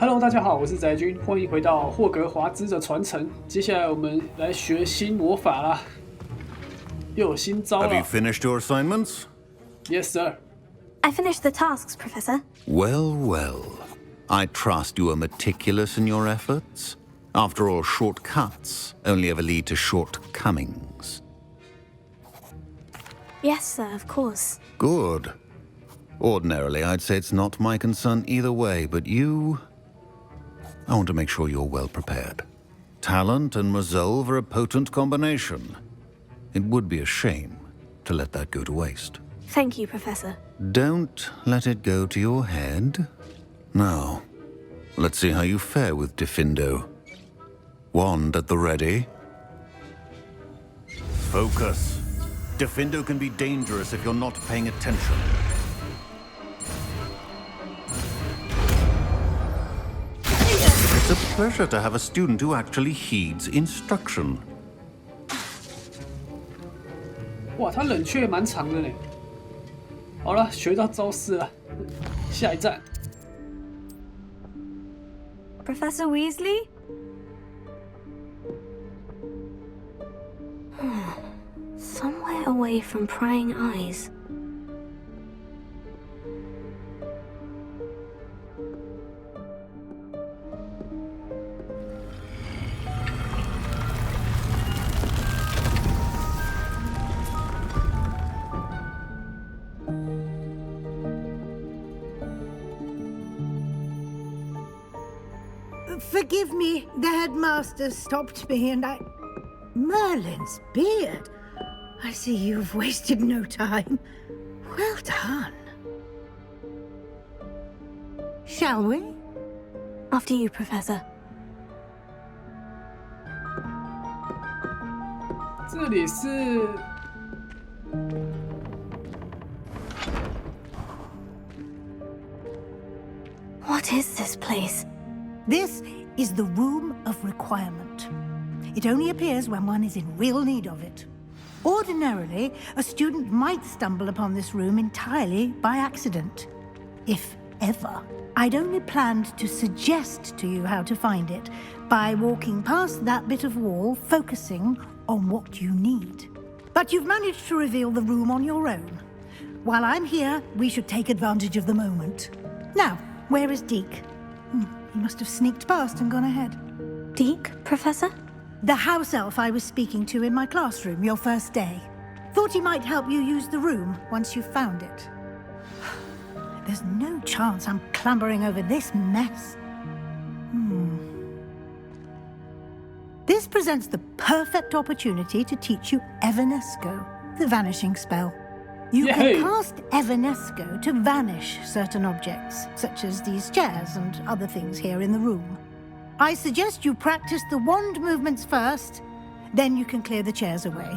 Hello， 大家好，我是宅君，欢迎回到霍格华兹的传承。接下来我们来学新魔法啦，又有新招了。Have you finished your assignments? Yes, sir. I finished the tasks, Professor. Well, well. I trust you are meticulous in your efforts. After all, shortcuts only ever lead to shortcomings. Yes, sir, of course. Good. Ordinarily, I'd say it's not my concern either way, but I want to make sure you're well prepared. Talent and resolve are a potent combination. It would be a shame to let that go to waste. Thank you, Professor. Don't let it go to your head. Now, let's see how you fare with Diffindo. Wand at the ready. Focus. Diffindo can be dangerous if you're not paying attention. It's a pleasure to have a student who actually heeds instruction. 哇，他冷却蛮长的呢。好了，学到招式了，下一站。Professor Weasley? Somewhere away from prying eyes. Forgive me, the headmaster stopped me and Merlin's beard. I see you've wasted no time. Well done. Shall we? After you, Professor. 这里是。 What is this place? This is the Room of Requirement. It only appears when one is in real need of it. Ordinarily, a student might stumble upon this room entirely by accident. If ever. I'd only planned to suggest to you how to find it by walking past that bit of wall, focusing on what you need. But you've managed to reveal the room on your own. While I'm here, we should take advantage of the moment. Now, where is Deke? He must have sneaked past and gone ahead. Deke, Professor? The house elf I was speaking to in my classroom your first day. Thought he might help you use the room once you've found it. There's no chance I'm clambering over this mess. This presents the perfect opportunity to teach you Evanesco, the vanishing spell. You can cast Evanesco to vanish certain objects, such as these chairs and other things here in the room. I suggest you practice the wand movements first, then you can clear the chairs away.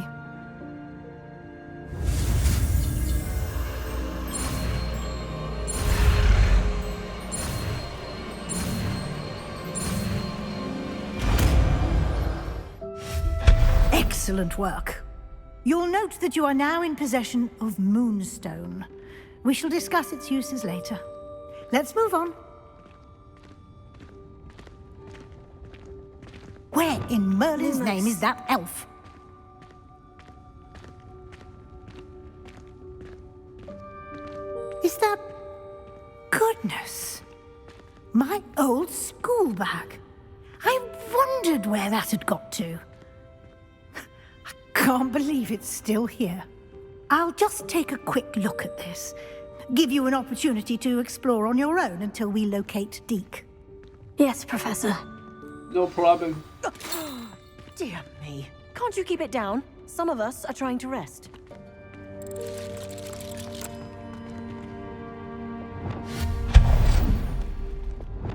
Excellent work. You'll note that you are now in possession of Moonstone. We shall discuss its uses later. Let's move on. Where in Merlin's name is that elf? Is that... Goodness. My old school bag. I wondered where that had got to. Can't believe it's still here. I'll just take a quick look at this. Give you an opportunity to explore on your own until we locate Deke. Yes, Professor. No problem. Dear me. Can't you keep it down? Some of us are trying to rest.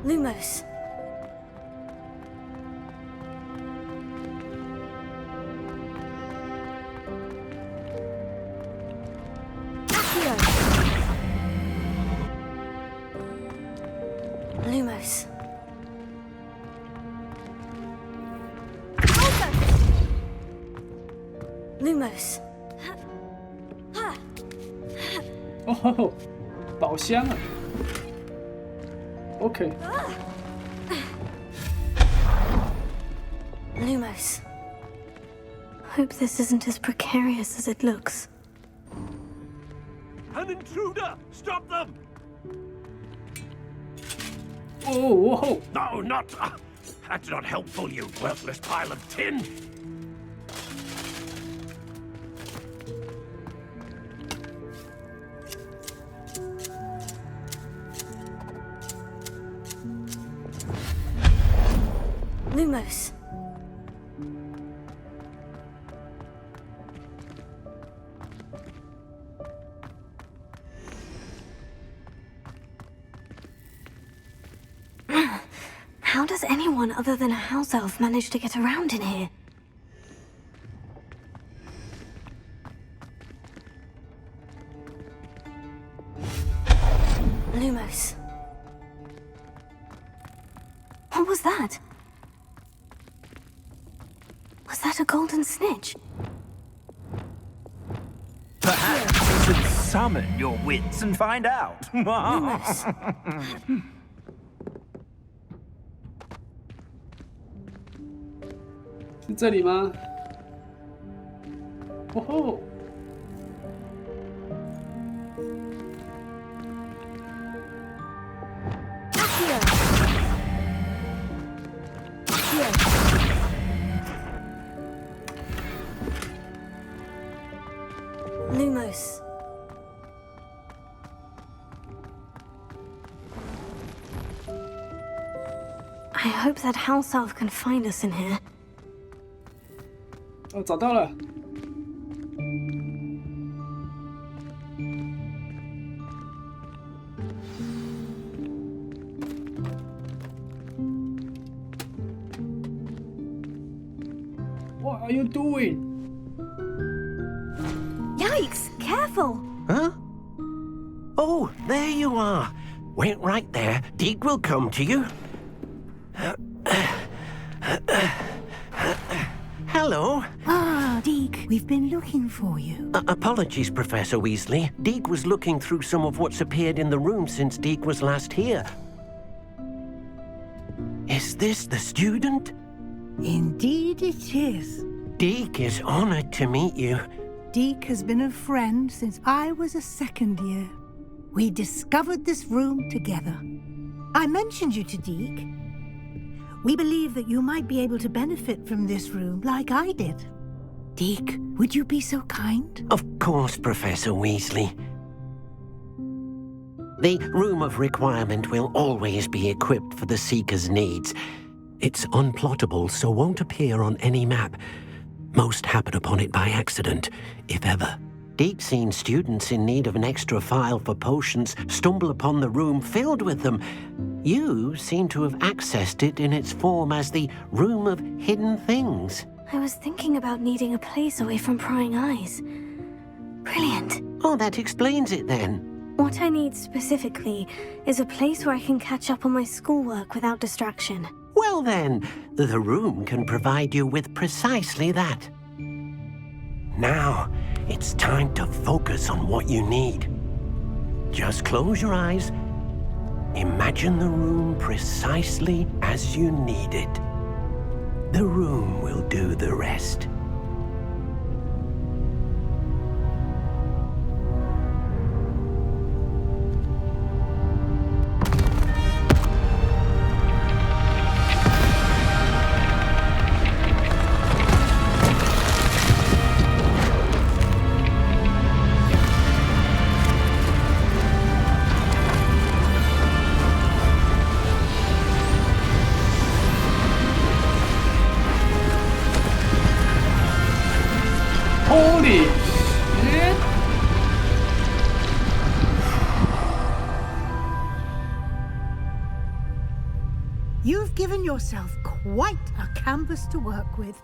Lumos. Lumos. Lumos. 哦，宝箱啊。OK。Lumos. Hope this isn't as precarious as it looks. An intruder! Stop them! Oh, whoa! No, not... that's not helpful, you worthless pile of tin! Lumos. How does anyone other than a house elf manage to get around in here? Lumos. What was that? Was that a golden snitch? Perhaps you should summon your wits and find out. Lumos. 是这里吗？哦吼！ Lumos. I hope that house elf can find us in here. 哦，找到了。What are you doing? Yikes! Careful! Huh? Oh, there you are. Wait right there. Deke will come to you. Hello. Ah, Deke, we've been looking for you. Apologies, Professor Weasley. Deke was looking through some of what's appeared in the room since Deke was last here. Is this the student? Indeed it is. Deke is honored to meet you. Deke has been a friend since I was a second year. We discovered this room together. I mentioned you to Deke. We believe that you might be able to benefit from this room like I did. Deke, would you be so kind? Of course, Professor Weasley. The Room of Requirement will always be equipped for the Seeker's needs. It's unplottable, so won't appear on any map. Most happen upon it by accident, if ever. Deke's seen students in need of an extra file for potions stumble upon the room filled with them. You seem to have accessed it in its form as the Room of Hidden Things. I was thinking about needing a place away from prying eyes. Brilliant. Oh, that explains it then. What I need specifically is a place where I can catch up on my schoolwork without distraction. Well then, the room can provide you with precisely that. Now, it's time to focus on what you need. Just close your eyes. Imagine the room precisely as you need it. The room will do the rest. Holy shit! You've given yourself quite a canvas to work with.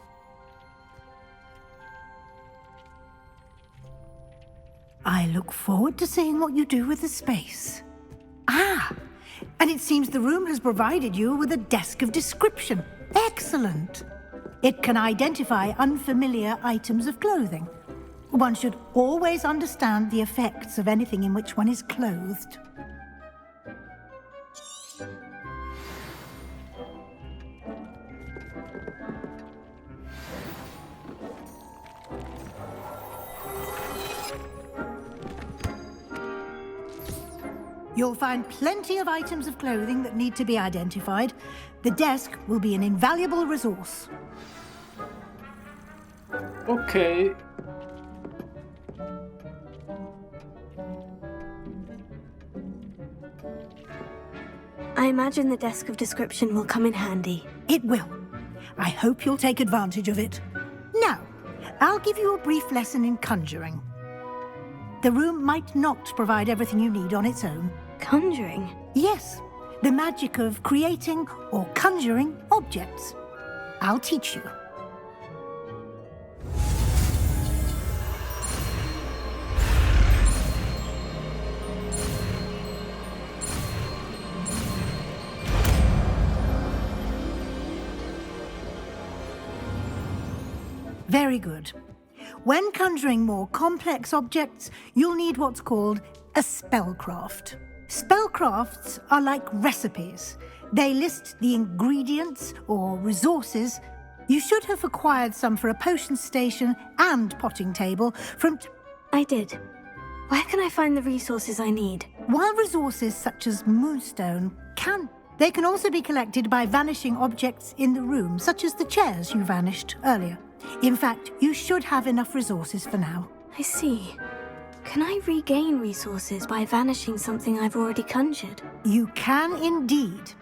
I look forward to seeing what you do with the space. Ah, and it seems the room has provided you with a desk of description. Excellent. It can identify unfamiliar items of clothing. One should always understand the effects of anything in which one is clothed. You'll find plenty of items of clothing that need to be identified. The desk will be an invaluable resource. OK。I imagine the desk of description will come in handy. It will. I hope you'll take advantage of it. Now, I'll give you a brief lesson in conjuring. The room might not provide everything you need on its own. Conjuring? Yes, the magic of creating or conjuring objects. I'll teach you. Very good. When conjuring more complex objects, you'll need what's called a spellcraft. Spellcrafts are like recipes. They list the ingredients or resources. You should have acquired some for a potion station and potting table from... I did. Where can I find the resources I need? While resources such as moonstone they can also be collected by vanishing objects in the room, such as the chairs you vanished earlier. In fact, you should have enough resources for now. I see. Can I regain resources by vanishing something I've already conjured? You can indeed.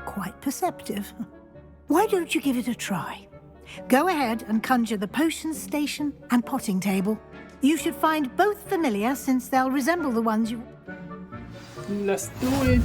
Quite perceptive. Why don't you give it a try? Go ahead and conjure the potion station and potting table. You should find both familiar since they'll resemble the ones you... Let's do it.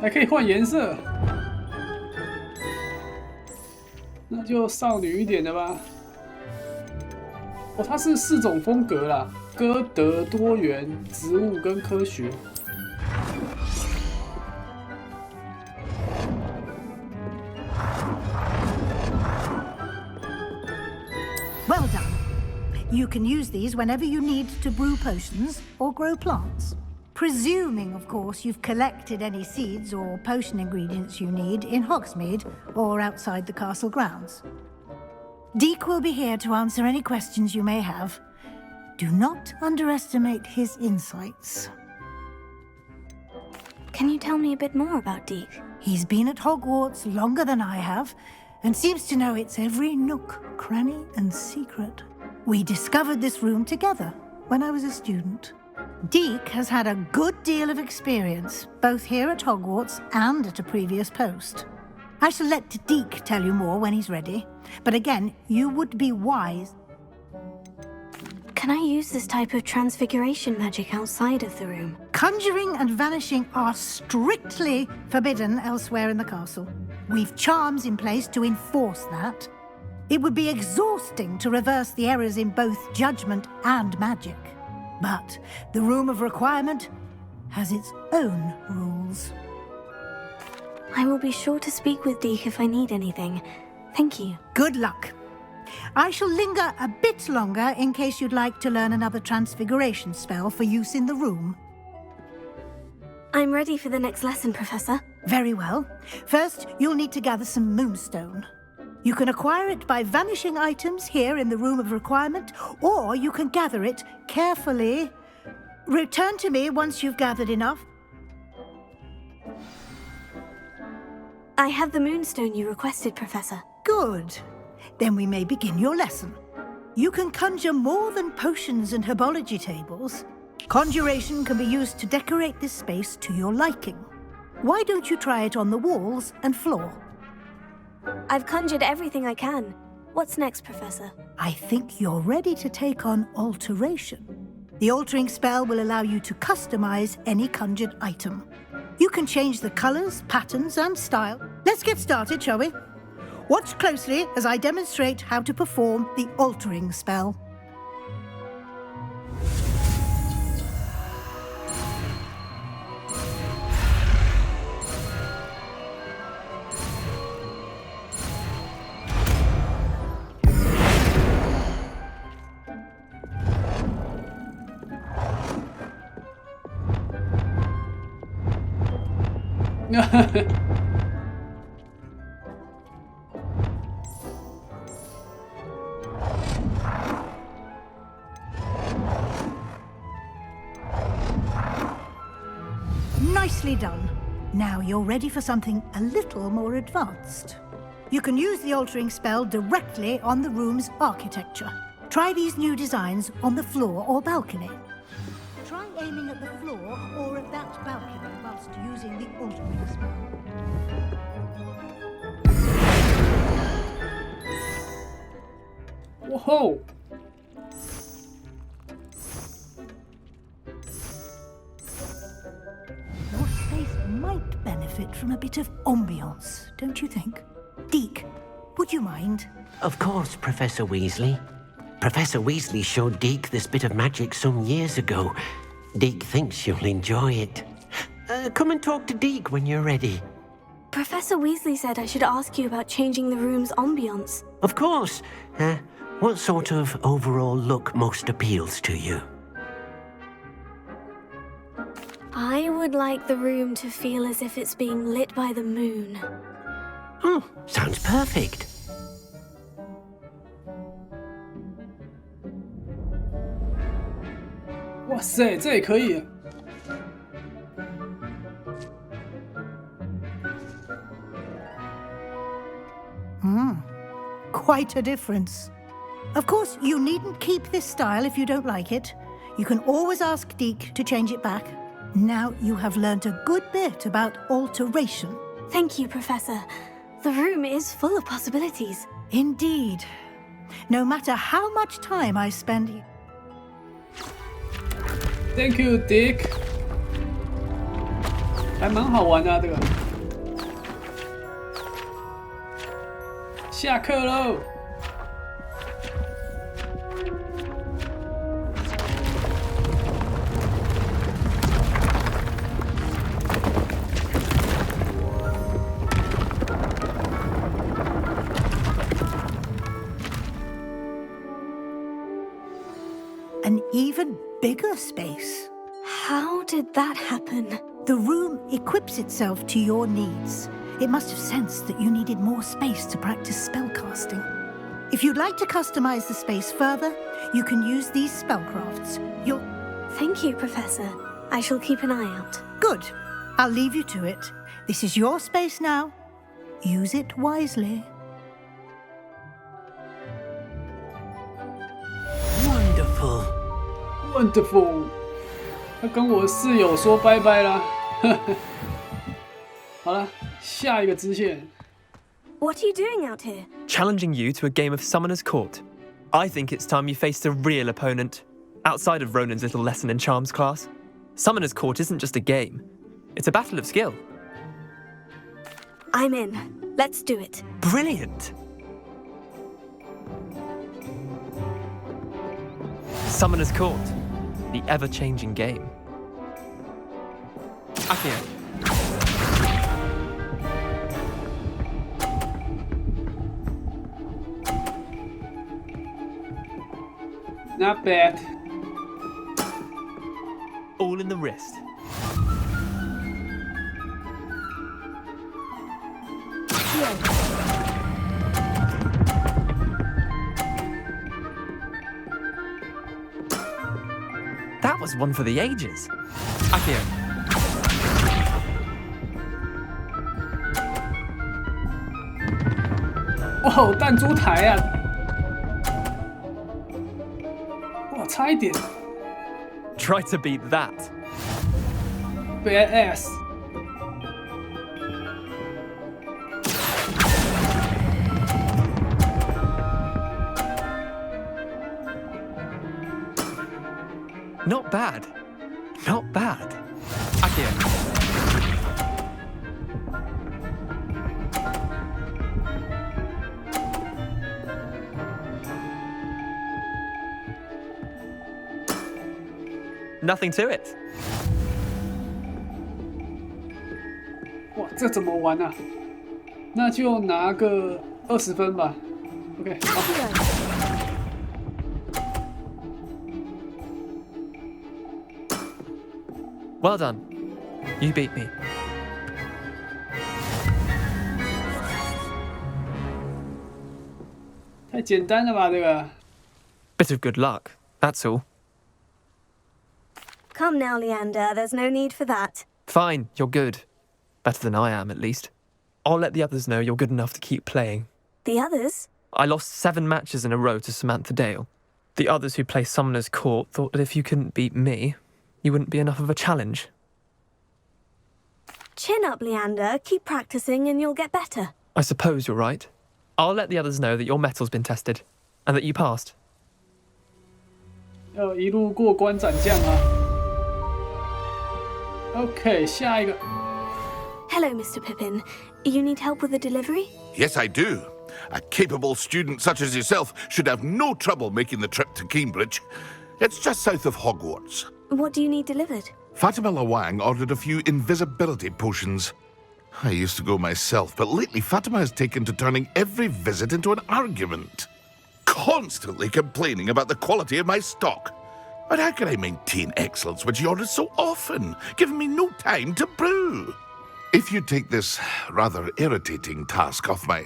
还可以换颜色，那就少女一点的吧。哦，它是4种风格啦，歌德、多元、植物跟科学。Well done. You can use these whenever you need to brew potions or grow plants. Presuming, of course, you've collected any seeds or potion ingredients you need in Hogsmeade or outside the castle grounds. Deek will be here to answer any questions you may have. Do not underestimate his insights. Can you tell me a bit more about Deek? He's been at Hogwarts longer than I have, and seems to know its every nook, cranny, and secret. We discovered this room together when I was a student. Deek has had a good deal of experience, both here at Hogwarts and at a previous post. I shall let Deek tell you more when he's ready, but again, you would be wise. Can I use this type of transfiguration magic outside of the room? Conjuring and vanishing are strictly forbidden elsewhere in the castle. We've charms in place to enforce that. It would be exhausting to reverse the errors in both judgment and magic. But the Room of Requirement has its own rules. I will be sure to speak with Deek if I need anything. Thank you. Good luck. I shall linger a bit longer in case you'd like to learn another transfiguration spell for use in the room. I'm ready for the next lesson, Professor. Very well. First, you'll need to gather some moonstone. You can acquire it by vanishing items here in the Room of Requirement, or you can gather it carefully. Return to me once you've gathered enough. I have the moonstone you requested, Professor. Good. Then we may begin your lesson. You can conjure more than potions and herbology tables. Conjuration can be used to decorate this space to your liking. Why don't you try it on the walls and floor? I've conjured everything I can. What's next, Professor? I think you're ready to take on alteration. The altering spell will allow you to customize any conjured item. You can change the colors, patterns, and style. Let's get started, shall we? Watch closely as I demonstrate how to perform the altering spell. Nicely done. Now you're ready for something a little more advanced. You can use the altering spell directly on the room's architecture. Try these new designs on the floor or balcony. Try aiming at the floor or at that balcony whilst using the altering spell. Whoa! Your space might benefit from a bit of ambiance, don't you think? Deke, would you mind? Of course, Professor Weasley. Professor Weasley showed Deke this bit of magic some years ago. Deke thinks you'll enjoy it. Come and talk to Deke when you're ready. Professor Weasley said I should ask you about changing the room's ambience. Of course. What sort of overall look most appeals to you? I would like the room to feel as if it's being lit by the moon. Oh, sounds perfect. Wow, 哇塞，这也可以。Quite a difference. Of course, you needn't keep this style if you don't like it. You can always ask Deke to change it back. Now you have learnt a good bit about alteration. Thank you, Professor. The room is full of possibilities. Indeed. No matter how much time I spend... Thank you, Dick. 还蛮好玩的啊，这个。下课喽。An even bigger space. How did that happen? The room equips itself to your needs. It must have sensed that you needed more space to practice spellcasting. If you'd like to customize the space further, you can use these spellcrafts. You'll... Thank you, Professor. I shall keep an eye out. Good. I'll leave you to it. This is your space now. Use it wisely. Wonderful. Wonderful. 他跟我室友说拜拜啦。好了，下一个支线。What are you doing out here? Challenging you to a game of Summoner's Court. I think it's time you faced a real opponent, outside of Ronan's little lesson in charms class. Summoner's Court isn't just a game. It's a battle of skill. I'm in. Let's do it. Brilliant! Summoner's Court, the ever-changing game. Accio. Not bad. All in the wrist. That was one for the ages. Accio.哇，弹珠台啊！哇，差一点 Try to beat that. ，badass。Not bad. Not bad. Accio. Nothing to it. 哇，这怎么玩啊？那就拿个20分吧。OK， 好。 Well done. You beat me. 太简单了吧这个。Bit of good luck, that's all. Come now, Leander, there's no need for that. Fine, you're good. Better than I am, at least. I'll let the others know you're good enough to keep playing. The others? I lost 7 matches in a row to Samantha Dale. The others who play Summoner's Court thought that if you couldn't beat me, you wouldn't be enough of a challenge. Chin up, Leander. Keep practicing and you'll get better. I suppose you're right. I'll let the others know that your metal's been tested, and that you passed. 要一路过关斩将啊。OK， 下一个。Hello, Mr. Pippin. You need help with the delivery? Yes, I do. A capable student such as yourself should have no trouble making the trip to Cambridge. It's just south of Hogwarts. What do you need delivered? Fatima Lawang ordered a few invisibility potions. I used to go myself, but lately Fatima has taken to turning every visit into an argument. Constantly complaining about the quality of my stock. But how can I maintain excellence when she orders so often, giving me no time to brew? If you take this rather irritating task off my...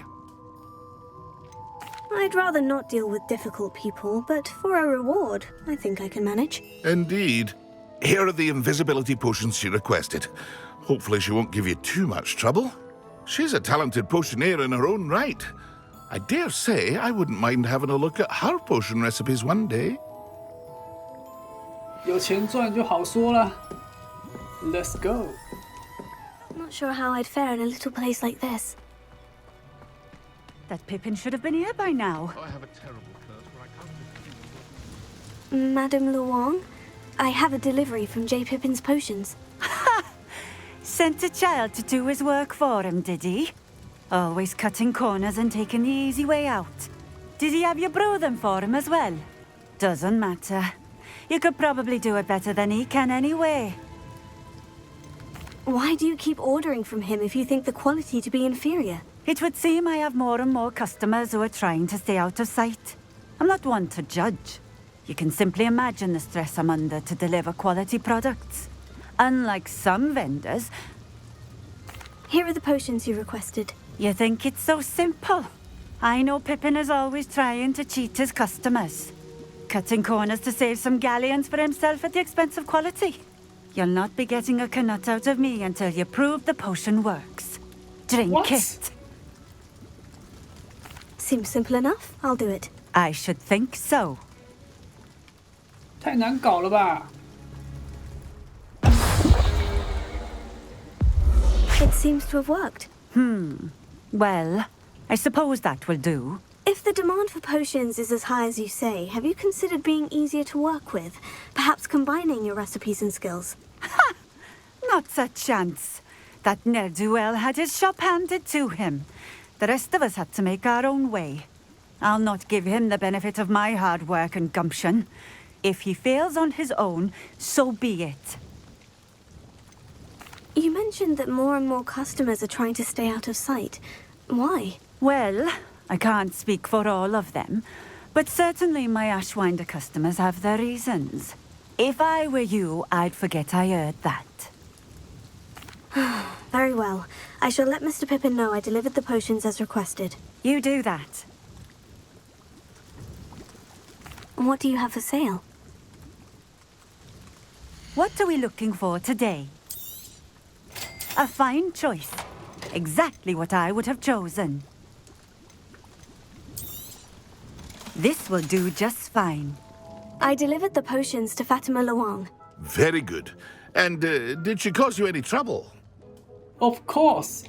I'd rather not deal with difficult people, but for a reward, I think I can manage. Indeed. Here are the invisibility potions she requested. Hopefully she won't give you too much trouble. She's a talented potioneer in her own right. I dare say I wouldn't mind having a look at her potion recipes one day. 有钱赚就好说了。Let's go. Not sure how I'd fare in a little place like this. That Pippin should have been here by now. I have a terrible curse where I can't... Madame Luong, I have a delivery from J. Pippin's potions. Sent a child to do his work for him, did he? Always cutting corners and taking the easy way out. Did he have you brew them for him as well? Doesn't matter. You could probably do it better than he can anyway. Why do you keep ordering from him if you think the quality to be inferior? It would seem I have more and more customers who are trying to stay out of sight. I'm not one to judge. You can simply imagine the stress I'm under to deliver quality products. Unlike some vendors... Here are the potions you requested. You think it's so simple? I know Pippin is always trying to cheat his customers. Cutting corners to save some galleons for himself at the expense of quality. You'll not be getting a canut out of me until you prove the potion works. Drink it. Seems simple enough. I'll do it. I should think so. 太难搞了吧 It seems to have worked. Well, I suppose that will do. If the demand for potions is as high as you say, have you considered being easier to work with? Perhaps combining your recipes and skills? Ha! Not a chance. That ne'er-do-well had his shop handed to him. The rest of us had to make our own way. I'll not give him the benefit of my hard work and gumption. If he fails on his own, so be it. You mentioned that more and more customers are trying to stay out of sight. Why? Well, I can't speak for all of them, but certainly my Ashwinder customers have their reasons. If I were you, I'd forget I heard that. Very well. I shall let Mr. Pippin know I delivered the potions as requested. You do that. What do you have for sale? What are we looking for today? A fine choice. Exactly what I would have chosen. This will do just fine. I delivered the potions to Fatima Lawang. Very good. And did she cause you any trouble? Of course.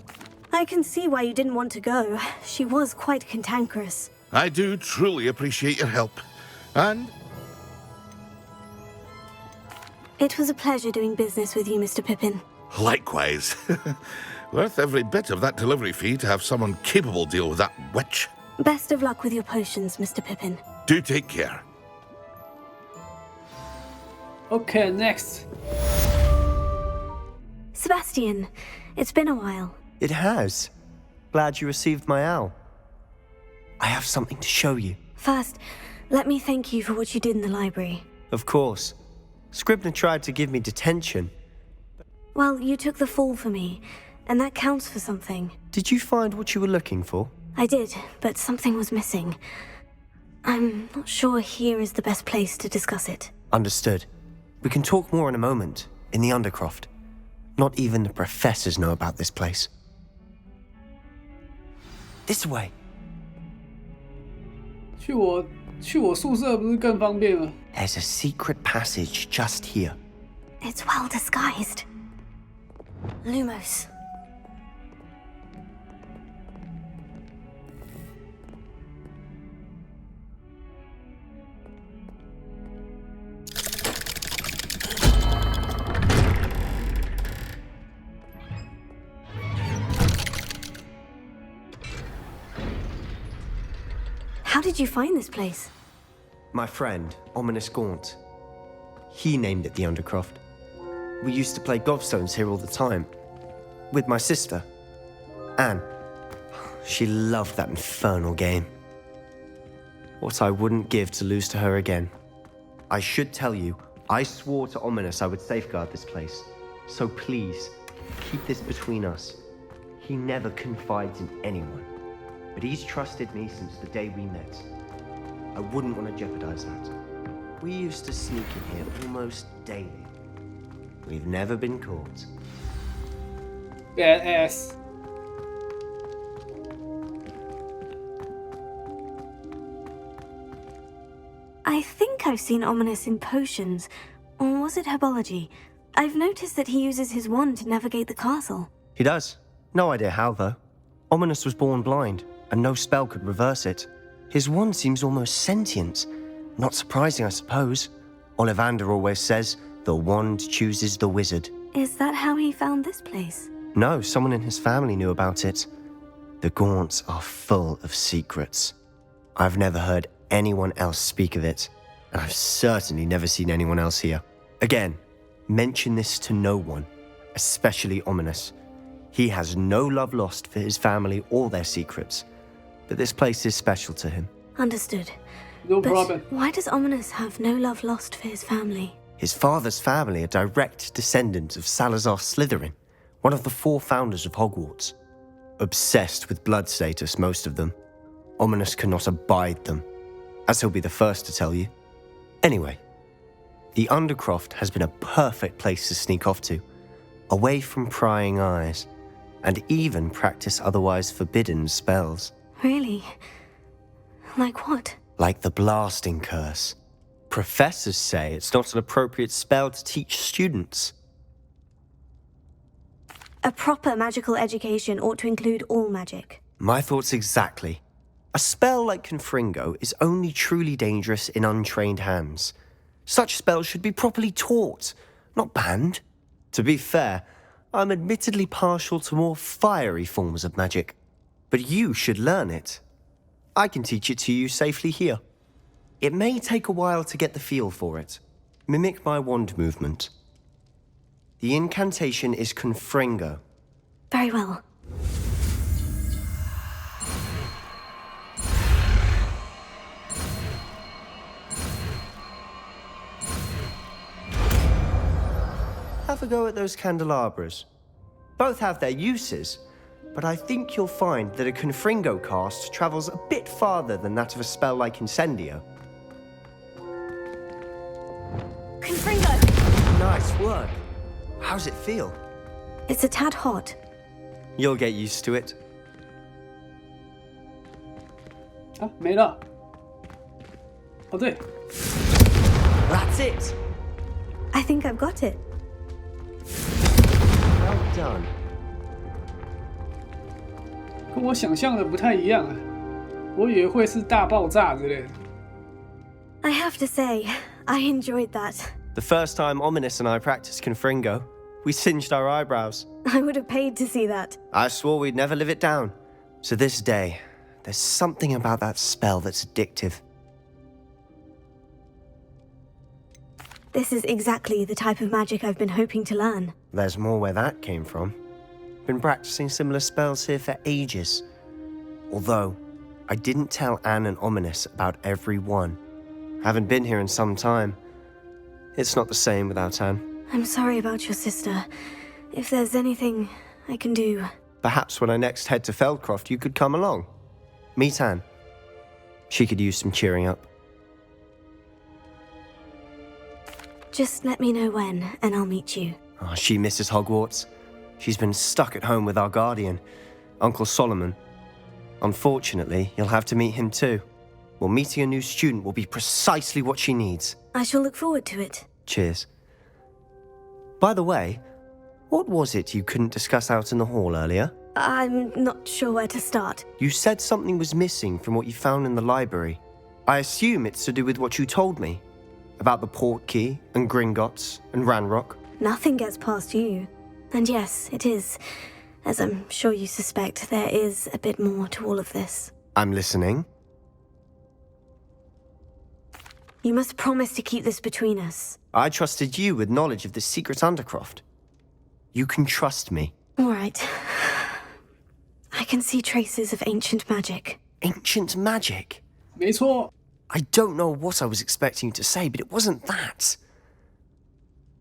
I can see why you didn't want to go. She was quite cantankerous. I do truly appreciate your help. And... It was a pleasure doing business with you, Mr. Pippin. Likewise. Worth every bit of that delivery fee to have someone capable deal with that witch. Best of luck with your potions, Mr. Pippin. Do take care. Okay, next. Sebastian, it's been a while. It has. Glad you received my owl. I have something to show you. First, let me thank you for what you did in the library. Of course. Scribner tried to give me detention. Well, you took the fall for me, and that counts for something. Did you find what you were looking for? I did, but something was missing. I'm not sure here is the best place to discuss it. Understood. We can talk more in a moment, in the Undercroft. Not even the professors know about this place. This way. 去我宿舍不是更方便吗？ There's a secret passage just here. It's well disguised. Lumos. How did you find this place? My friend, Ominous Gaunt. He named it the Undercroft. We used to play gobstones here all the time. With my sister, Anne. She loved that infernal game. What I wouldn't give to lose to her again. I should tell you, I swore to Ominous I would safeguard this place. So please, keep this between us. He never confides in anyone. But he's trusted me since the day we met. I wouldn't want to jeopardize that. We used to sneak in here almost daily. We've never been caught. Badass. I think I've seen Ominous in potions. Or was it herbology? I've noticed that he uses his wand to navigate the castle. He does. No idea how, though. Ominous was born blind, and no spell could reverse it. His wand seems almost sentient. Not surprising, I suppose. Ollivander always says, the wand chooses the wizard. Is that how he found this place? No, someone in his family knew about it. The Gaunts are full of secrets. I've never heard anyone else speak of it, and I've certainly never seen anyone else here. Again, mention this to no one, especially Ominous. He has no love lost for his family or their secrets, but this place is special to him. Understood. No But problem. why does Ominous have no love lost for his family? His father's family are direct descendants of Salazar Slytherin, one of the 4 founders of Hogwarts. Obsessed with blood status, most of them. Ominous cannot abide them, as he'll be the first to tell you. Anyway, the Undercroft has been a perfect place to sneak off to, away from prying eyes, and even practice otherwise forbidden spells. Really? Like what? Like the blasting curse. Professors say it's not an appropriate spell to teach students. A proper magical education ought to include all magic. My thoughts exactly. A spell like Confringo is only truly dangerous in untrained hands. Such spells should be properly taught, not banned. To be fair, I'm admittedly partial to more fiery forms of magic. But you should learn it. I can teach it to you safely here. It may take a while to get the feel for it. Mimic my wand movement. The incantation is Confringo. Very well. Have a go at those candelabras. Both have their uses, but I think you'll find that a Confringo cast travels a bit farther than that of a spell like Incendio. Confringo! Nice work. How's it feel? It's a tad hot. You'll get used to it. 啊，没了。哦，对， That's it. I think I've got it. Well done. 跟我想象的不太一样啊，我以为会是大爆炸之类的。I have to say, I enjoyed that. The first time Ominous and I practiced Confringo, we singed our eyebrows. I would have paid to see that. I swore we'd never live it down. To this day, there's something about that spell that's addictive. This is exactly the type of magic I've been hoping to learn. There's more where that came from. Been practicing similar spells here for ages. Although, I didn't tell Anne and Ominous about every one. Haven't been here in some time. It's not the same without Anne. I'm sorry about your sister. If there's anything I can do... Perhaps when I next head to Feldcroft, you could come along. Meet Anne. She could use some cheering up. Just let me know when, and I'll meet you. Oh, she misses Hogwarts. She's been stuck at home with our guardian, Uncle Solomon. Unfortunately, you'll have to meet him too. Well, meeting a new student will be precisely what she needs. I shall look forward to it. Cheers. By the way, what was it you couldn't discuss out in the hall earlier? I'm not sure where to start. You said something was missing from what you found in the library. I assume it's to do with what you told me. About the Portkey, and Gringotts, and Ranrock. Nothing gets past you. And yes, it is. As I'm sure you suspect, there is a bit more to all of this. I'm listening. You must promise to keep this between us. I trusted you with knowledge of this secret Undercroft. You can trust me. All right. I can see traces of ancient magic. Ancient magic? 没错。 I don't know what I was expecting you to say, but it wasn't that.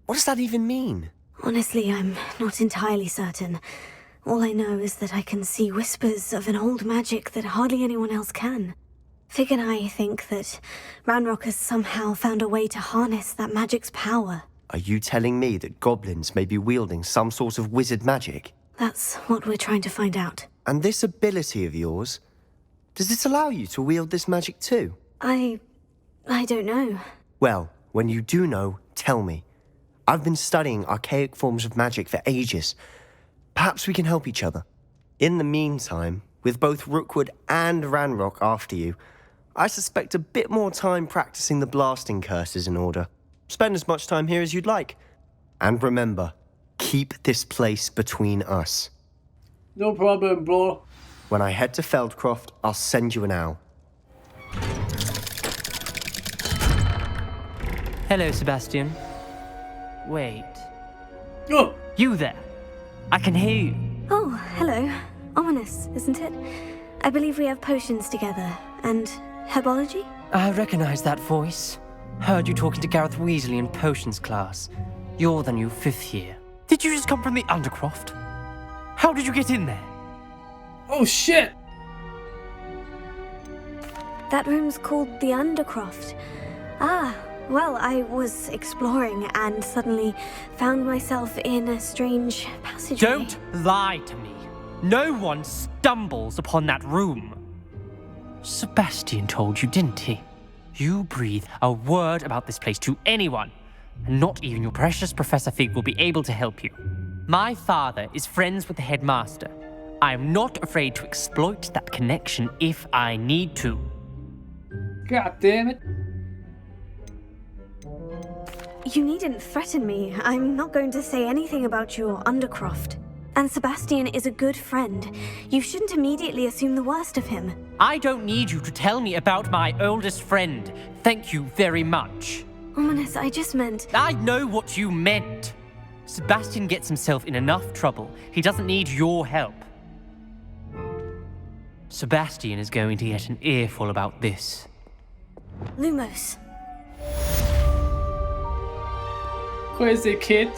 What does that even mean? Honestly, I'm not entirely certain. All I know is that I can see whispers of an old magic that hardly anyone else can. Fig and I think that Ranrock has somehow found a way to harness that magic's power. Are you telling me that goblins may be wielding some sort of wizard magic? That's what we're trying to find out. And this ability of yours, does it allow you to wield this magic too? I don't know. Well, when you do know, tell me. I've been studying archaic forms of magic for ages. Perhaps we can help each other. In the meantime, with both Rookwood and Ranrock after you, I suspect a bit more time practicing the blasting curse is in order. Spend as much time here as you'd like. And remember, keep this place between us. No problem, bro. When I head to Feldcroft, I'll send you an owl. Hello, Sebastian. Wait. Oh! You there. I can hear you. Oh, hello. Ominous, isn't it? I believe we have potions together. And herbology? I recognize that voice. Heard you talking to Gareth Weasley in potions class. You're the new 5th year. Did you just come from the Undercroft? How did you get in there? Oh shit! That room's called the Undercroft. Ah, well, I was exploring and suddenly found myself in a strange passageway. Don't lie to me. No one stumbles upon that room. Sebastian told you, didn't he? You breathe a word about this place to anyone, and not even your precious Professor Fig will be able to help you. My father is friends with the headmaster. I am not afraid to exploit that connection if I need to. God damn it. You needn't threaten me. I'm not going to say anything about your Undercroft. And Sebastian is a good friend. You shouldn't immediately assume the worst of him. I don't need you to tell me about my oldest friend. Thank you very much. Ominous, I just meant... I know what you meant. Sebastian gets himself in enough trouble. He doesn't need your help. Sebastian is going to get an earful about this. Lumos. Crazy kid.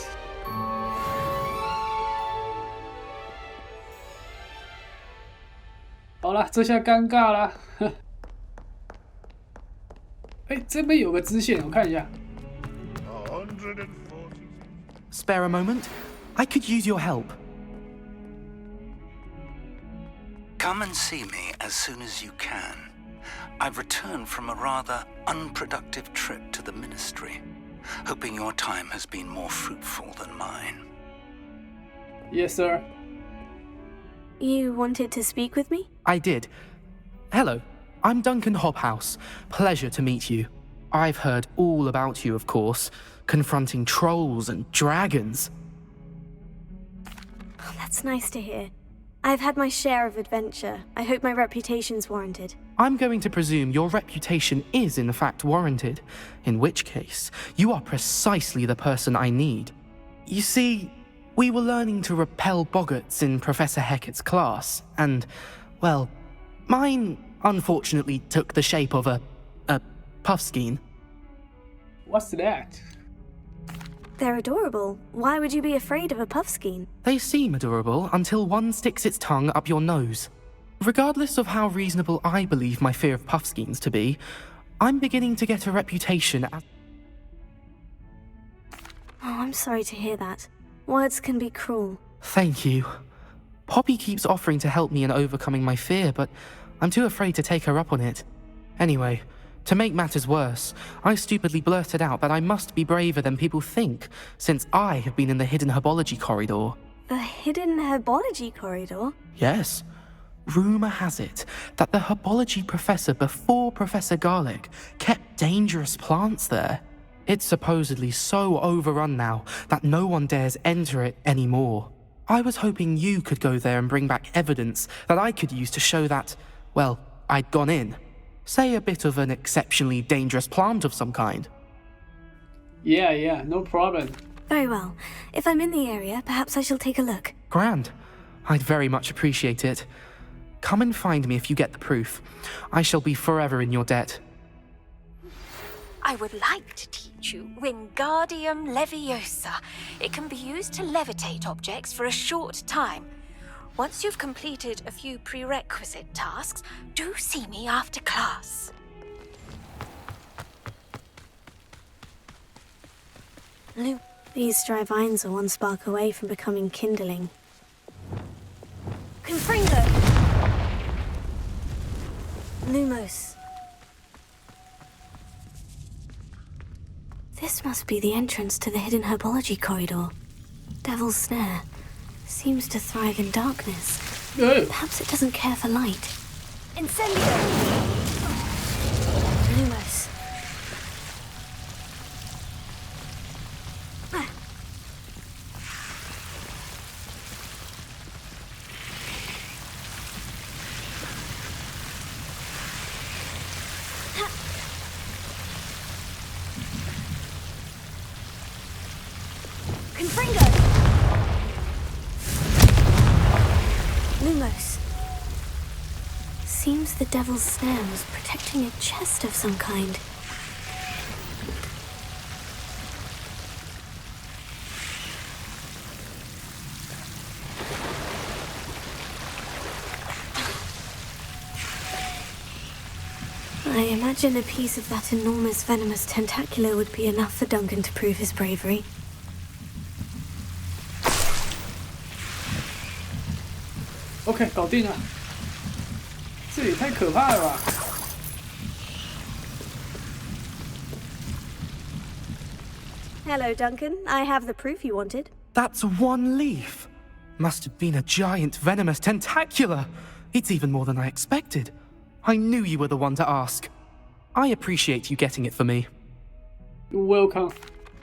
好了，这下尴尬了。哎，这边有个支线，我看一下。Spare a moment? I could use your help. Come and see me as soon as you can. I've returned from a rather unproductive trip to the Ministry, hoping your time has been more fruitful than mine. Yes, sir. You wanted to speak with me? I did. Hello, I'm Duncan Hobhouse. Pleasure to meet you. I've heard all about you, of course, confronting trolls and dragons. Oh, that's nice to hear. I've had my share of adventure. I hope my reputation's warranted. I'm going to presume your reputation is in fact warranted, in which case, you are precisely the person I need. You see, we were learning to repel boggarts in Professor Hecat's class, and, well, mine unfortunately took the shape of a puffskein. What's that? They're adorable. Why would you be afraid of a puffskein? They seem adorable until one sticks its tongue up your nose. Regardless of how reasonable I believe my fear of Puffskeins to be, I'm beginning to get a reputation as... Oh, I'm sorry to hear that. Words can be cruel. Thank you. Poppy keeps offering to help me in overcoming my fear, but I'm too afraid to take her up on it. Anyway, to make matters worse, I stupidly blurted out that I must be braver than people think, since I have been in the hidden herbology corridor. The hidden herbology corridor? Yes. Rumour has it that the herbology professor before Professor Garlic kept dangerous plants there. It's supposedly so overrun now that no one dares enter it anymore. I was hoping you could go there and bring back evidence that I could use to show that, well, I'd gone in. Say a bit of an exceptionally dangerous plant of some kind. Yeah, no problem. Very well. If I'm in the area, perhaps I shall take a look. Grand. I'd very much appreciate it. Come and find me if you get the proof. I shall be forever in your debt. I would like to teach you Wingardium Leviosa. It can be used to levitate objects for a short time. Once you've completed a few prerequisite tasks, do see me after class. These dry vines are one spark away from becoming kindling. Confringo! Lumos. This must be the entrance to the hidden herbology corridor. Devil's Snare. Seems to thrive in darkness. Perhaps it doesn't care for light. Incendio! Lumos. Lumos. Seems the Devil's Snare was protecting a chest of some kind. I imagine a piece of that enormous venomous tentacular would be enough for Duncan to prove his bravery. OK， 搞定了。这也太可怕了吧！ Hello, Duncan. I have the proof you wanted. That's one leaf. Must have been a giant venomous tentacula. It's even more than I expected. I knew you were the one to ask. I appreciate you getting it for me. You're welcome.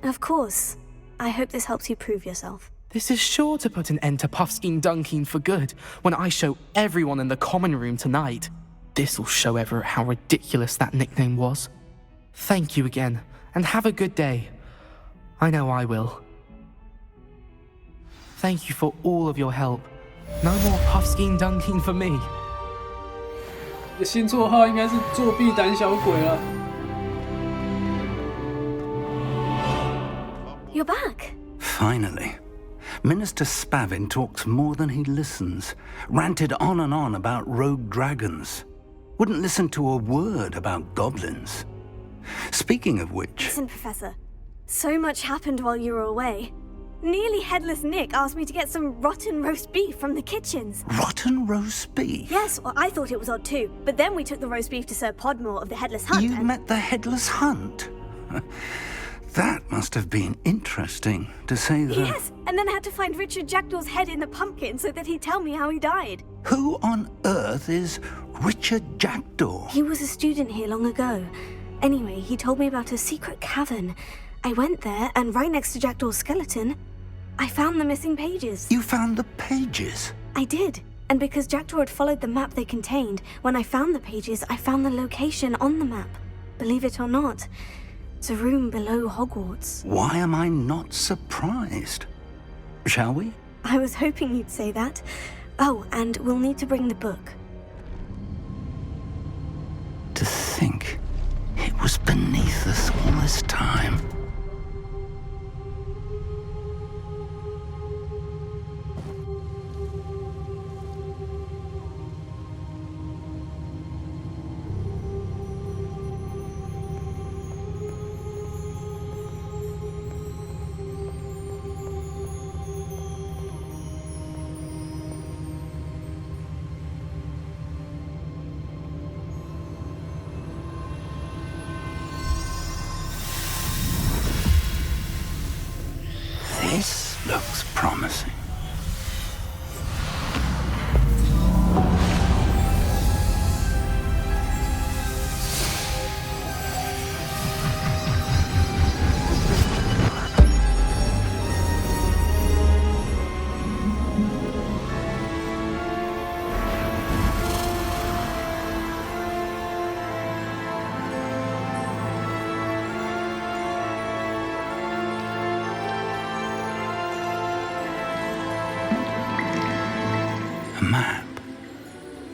Of course. I hope this helps you prove yourself. This is sure to put an end to Puffskein Dunkeen for good when I show everyone in the common room tonight. This'll show Everett how ridiculous that nickname was. Thank you again, and have a good day. I know I will. Thank you for all of your help. No more Puffskein Dunkeen for me. 你的新绰号应该是作弊胆小鬼了。 You're back. Finally. Minister Spavin talks more than he listens. Ranted on and on about rogue dragons. Wouldn't listen to a word about goblins. Speaking of which... Listen, Professor. So much happened while you were away. Nearly Headless Nick asked me to get some rotten roast beef from the kitchens. Rotten roast beef? Yes, well, I thought it was odd too. But then we took the roast beef to Sir Podmore of the Headless Hunt. You met the Headless Hunt? That must have been interesting, to say the... Yes, and then I had to find Richard Jackdaw's head in the pumpkin so that he'd tell me how he died. Who on earth is Richard Jackdaw? He was a student here long ago. Anyway, he told me about a secret cavern. I went there, and right next to Jackdaw's skeleton, I found the missing pages. You found the pages? I did. And because Jackdaw had followed the map they contained, when I found the pages, I found the location on the map. Believe it or not, it's a room below Hogwarts. Why am I not surprised? Shall we? I was hoping you'd say that. Oh, and we'll need to bring the book. To think it was beneath us all this time.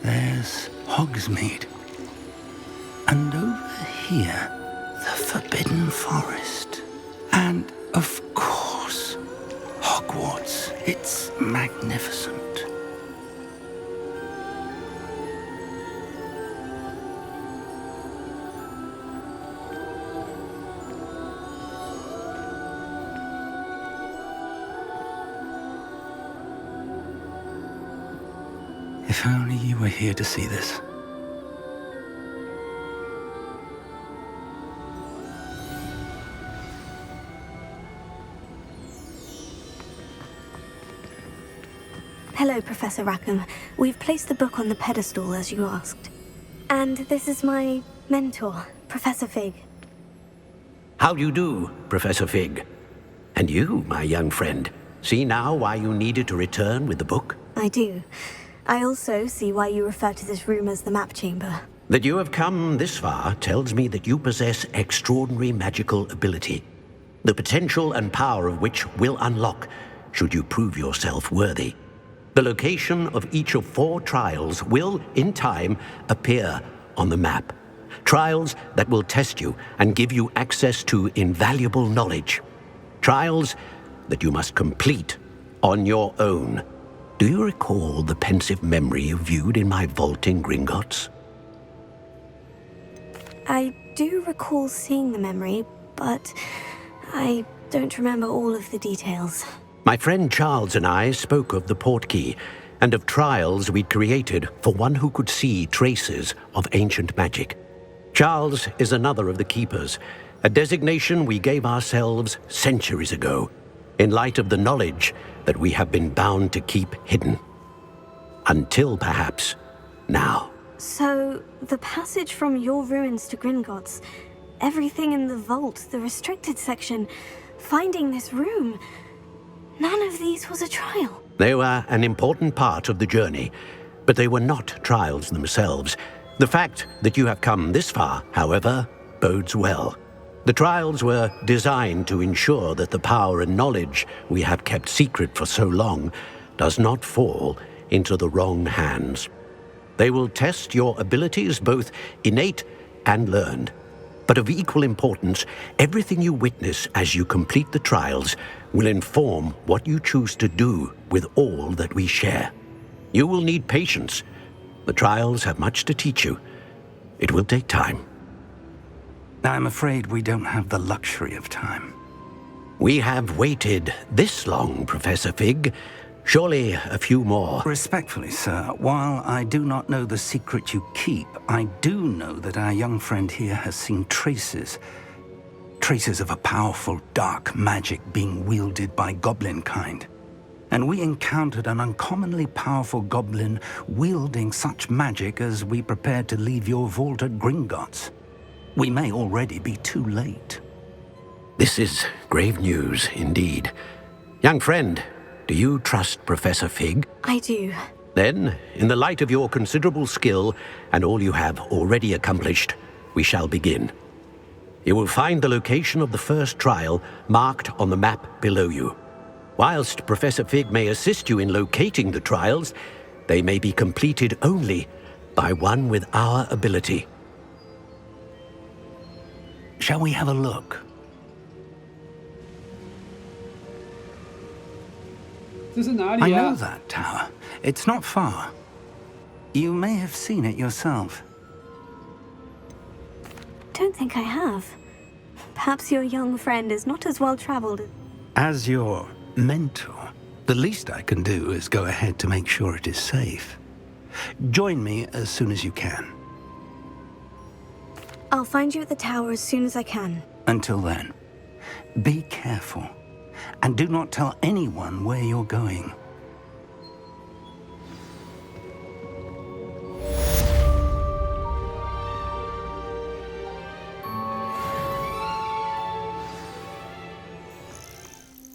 there's Hogsmeade. And over here, the Forbidden Forest. And, of course, Hogwarts. It's magnificent. If only you were here to see this. Hello, Professor Rackham. We've placed the book on the pedestal as you asked. And this is my mentor, Professor Fig. How do you do, Professor Fig? And you, my young friend, see now why you needed to return with the book? I do. I also see why you refer to this room as the map chamber. That you have come this far tells me that you possess extraordinary magical ability, the potential and power of which will unlock should you prove yourself worthy. The location of each of 4 trials will, in time, appear on the map. Trials that will test you and give you access to invaluable knowledge. Trials that you must complete on your own. Do you recall the pensive memory you viewed in my vault in Gringotts? I do recall seeing the memory, but I don't remember all of the details. My friend Charles and I spoke of the portkey and of trials we'd created for one who could see traces of ancient magic. Charles is another of the keepers, a designation we gave ourselves centuries ago, in light of the knowledge that we have been bound to keep hidden. Until, perhaps, now. So, the passage from your ruins to Gringotts, everything in the vault, the restricted section, finding this room, none of these was a trial. They were an important part of the journey, but they were not trials themselves. The fact that you have come this far, however, bodes well. The trials were designed to ensure that the power and knowledge we have kept secret for so long does not fall into the wrong hands. They will test your abilities, both innate and learned. But of equal importance, everything you witness as you complete the trials will inform what you choose to do with all that we share. You will need patience. The trials have much to teach you. It will take time. I'm afraid we don't have the luxury of time. We have waited this long, Professor Fig. Surely a few more. Respectfully, sir, while I do not know the secret you keep, I do know that our young friend here has seen traces of a powerful dark magic being wielded by goblin kind. And we encountered an uncommonly powerful goblin wielding such magic as we prepared to leave your vault at Gringotts. We may already be too late. This is grave news indeed. Young friend, do you trust Professor Fig? I do. Then, in the light of your considerable skill and all you have already accomplished, we shall begin. You will find the location of the first trial marked on the map below you. Whilst Professor Fig may assist you in locating the trials, they may be completed only by one with our ability. Shall we have a look? I know that tower. It's not far. You may have seen it yourself. Don't think I have. Perhaps your young friend is not as well traveled. As your mentor, the least I can do is go ahead to make sure it is safe. Join me as soon as you can. I'll find you at the tower as soon as I can. Until then, be careful, and do not tell anyone where you're going.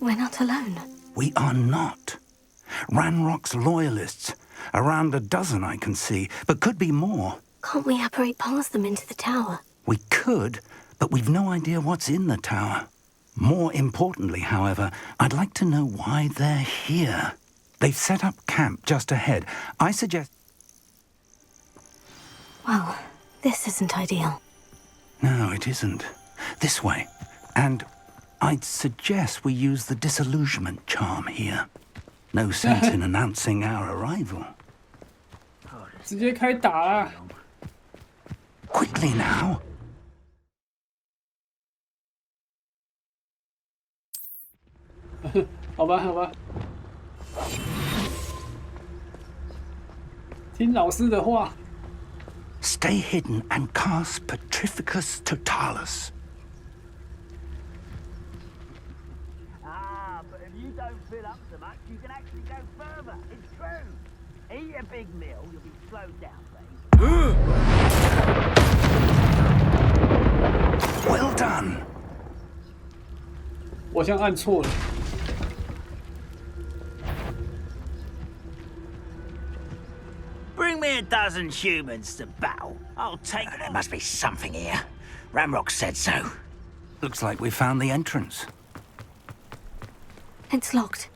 We're not alone. We are not. Ranrock's loyalists. Around a dozen I can see, but could be more. Can't we apparate past them into the tower? We could, but we've no idea what's in the tower. More importantly, however, I'd like to know why they're here. They've set up camp just ahead. I suggest... Well, this isn't ideal. No, it isn't. This way. And I'd suggest we use the disillusionment charm here. No sense in announcing our arrival. 直接开打啦！ Quickly now. 好吧，好吧，听老师的话。 Stay hidden and cast Petrificus Totalus. But if you don't fill up so much, you can actually go further. It's true. Eat a big meal, you'll be slowed down, Well done. 我好像按错了。 Bring me a dozen humans to battle. I'll take There must be something here. Ramrock said so. Looks like we found the entrance. It's locked.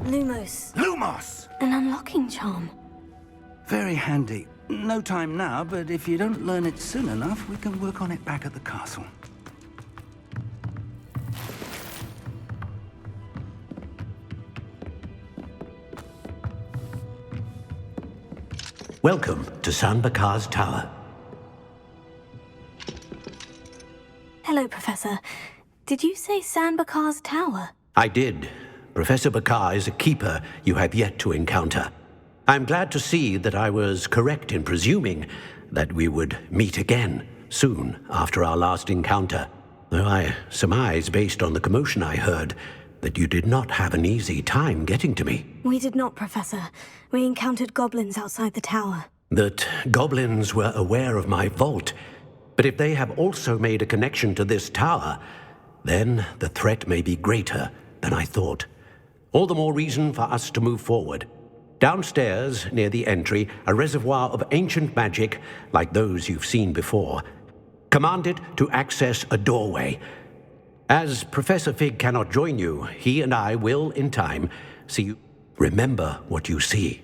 Lumos. Lumos! An unlocking charm. Very handy. No time now, but if you don't learn it soon enough, we can work on it back at the castle. Welcome to San Bakar's Tower. Hello, Professor. Did you say San Bakar's Tower? I did. Professor Bakar is a keeper you have yet to encounter. I'm glad to see that I was correct in presuming that we would meet again soon after our last encounter, though I surmise, based on the commotion I heard, that you did not have an easy time getting to me. We did not, Professor. We encountered goblins outside the tower. That goblins were aware of my vault, but if they have also made a connection to this tower, then the threat may be greater than I thought. All the more reason for us to move forward. Downstairs, near the entry, a reservoir of ancient magic, like those you've seen before. Command it to access a doorway. As Professor Fig cannot join you, he and I will, in time, see you. Remember what you see.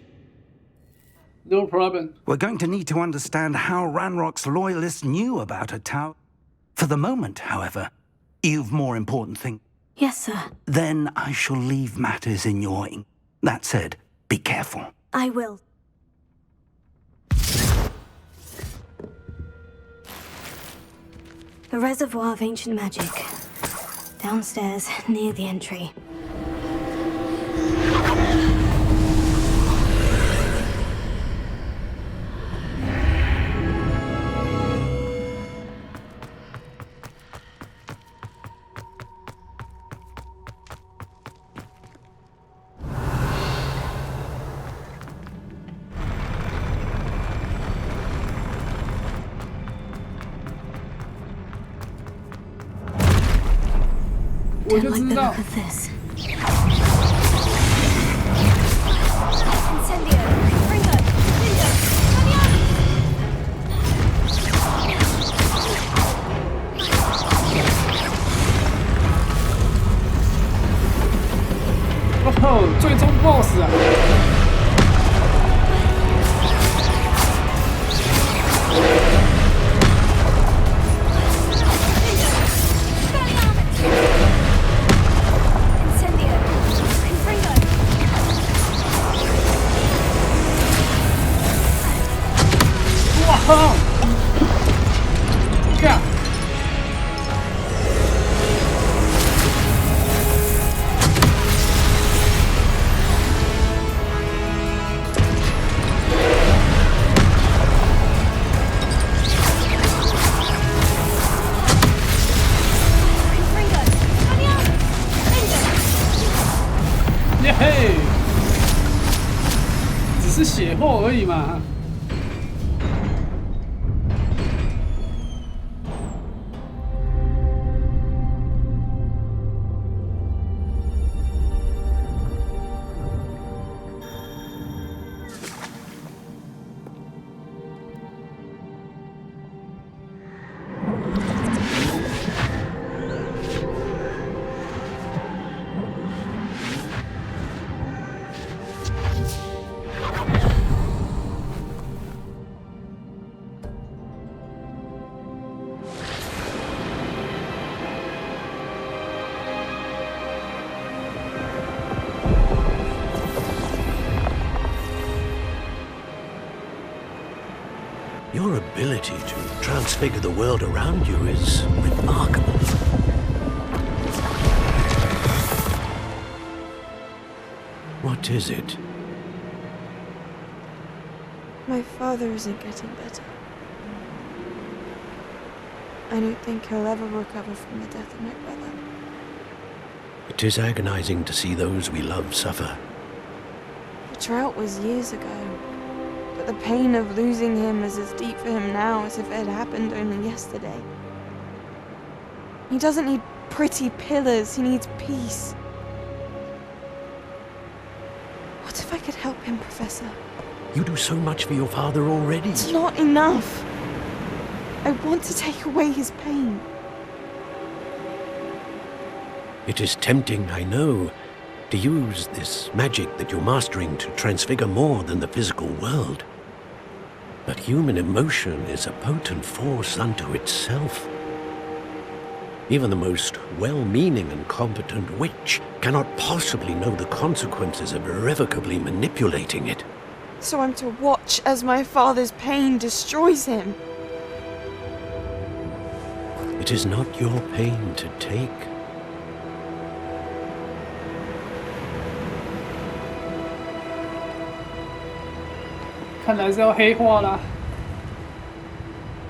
No problem. We're going to need to understand how Ranrock's loyalists knew about a tower. For the moment, however, you've more important things. Yes, sir. Then I shall leave matters in your... That said, be careful. I will. A reservoir of ancient magic. Downstairs, near the entry. Don't like the look of this. Incendio! Ringo! Lindo! Oh, 最终 BOSS 啊！ 干！耶嘿！只是血厚而已嘛。Your ability to transfigure the world around you is remarkable. What is it? My father isn't getting better. I don't think he'll ever recover from the death of my brother. It is agonizing to see those we love suffer. The drought was years ago, but the pain of losing him is as deep for him now as if it had happened only yesterday. He doesn't need pretty pillars, he needs peace. What if I could help him, Professor? You do so much for your father already. It's not enough. I want to take away his pain. It is tempting, I know, to use this magic that you're mastering to transfigure more than the physical world. But human emotion is a potent force unto itself. Even the most well-meaning and competent witch cannot possibly know the consequences of irrevocably manipulating it. So I'm to watch as my father's pain destroys him. It is not your pain to take. "看来是要黑化啦，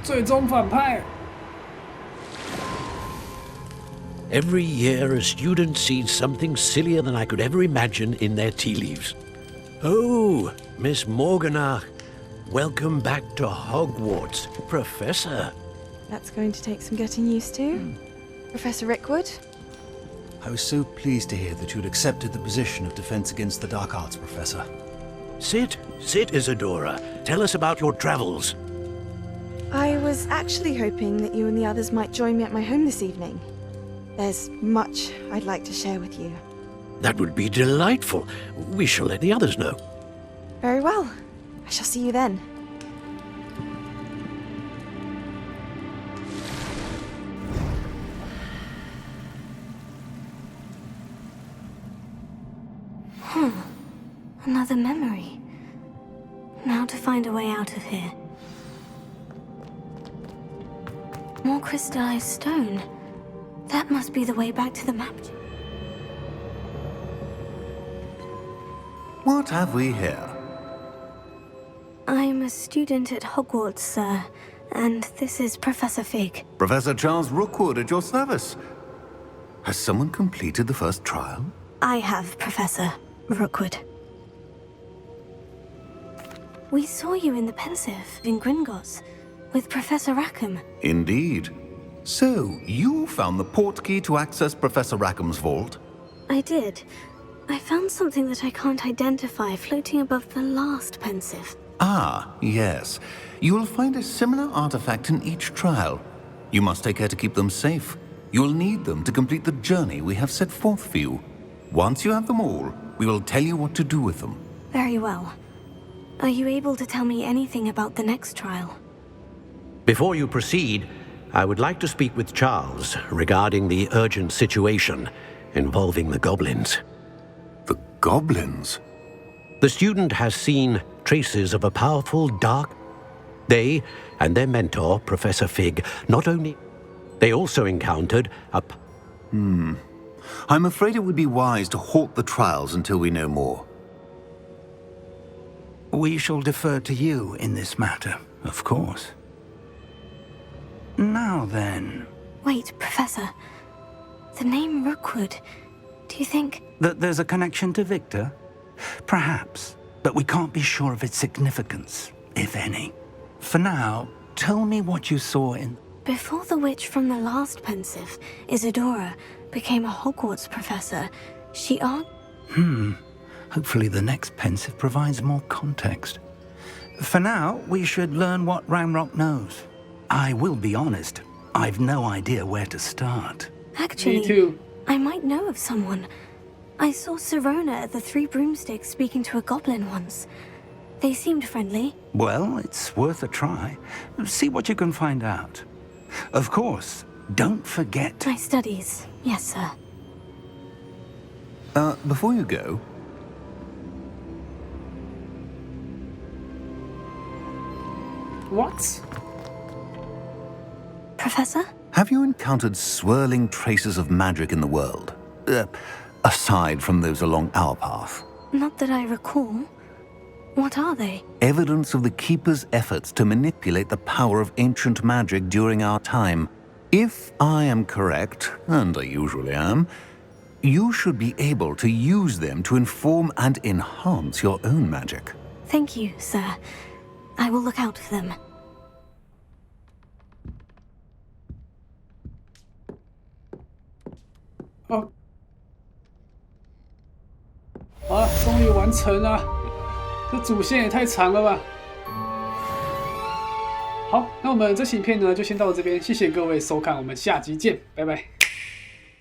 最终反派。" Every year, a student sees something sillier than I could ever imagine in their tea leaves. Oh, Miss Morganach, welcome back to Hogwarts, Professor. That's going to take some getting used to. Professor Rickwood? I was so pleased to hear that you'd accepted the position of Defense Against the Dark Arts, Professor. Sit, Isadora. Tell us about your travels. I was actually hoping that you and the others might join me at my home this evening. There's much I'd like to share with you. That would be delightful. We shall let the others know. Very well. I shall see you then. Another memory. Now to find a way out of here. More crystallized stone. That must be the way back to the map. What have we here? I'm a student at Hogwarts, sir, and this is Professor Fig. Professor Charles Rookwood at your service. Has someone completed the first trial? I have, Professor Rookwood. We saw you in the Pensive in Gringotts with Professor Rackham. Indeed. So, you found the portkey to access Professor Rackham's vault? I did. I found something that I can't identify floating above the last Pensive. Ah, yes. You will find a similar artifact in each trial. You must take care to keep them safe. You'll need them to complete the journey we have set forth for you. Once you have them all, we will tell you what to do with them. Very well. Are you able to tell me anything about the next trial? Before you proceed, I would like to speak with Charles regarding the urgent situation involving the goblins. The goblins? The student has seen traces of a powerful dark... They and their mentor, Professor Fig, not only... They also encountered a... I'm afraid it would be wise to halt the trials until we know more. We shall defer to you in this matter, of course. Now then... Wait, Professor. The name Rookwood. Do you think... That there's a connection to Victor? Perhaps, but we can't be sure of its significance, if any. For now, tell me what you saw in... Before the witch from the last Pensive, Isadora, became a Hogwarts professor, she argued... Hopefully the next Pensive provides more context. For now, we should learn what Ranrock knows. I will be honest, I've no idea where to start. Actually, Me too. I might know of someone. I saw Sirona at the Three Broomsticks speaking to a goblin once. They seemed friendly. Well, it's worth a try. See what you can find out. Of course, don't forget... My studies, yes, sir. Before you go... What? Professor? Have you encountered swirling traces of magic in the world? Aside from those along our path? Not that I recall. What are they? Evidence of the Keeper's efforts to manipulate the power of ancient magic during our time. If I am correct, and I usually am, you should be able to use them to inform and enhance your own magic. Thank you, sir. I will look out for them. 哦，好了，终于完成了。这主线也太长了吧！好，那我们这期影片呢就先到这边，谢谢各位收看，我们下集见，拜拜。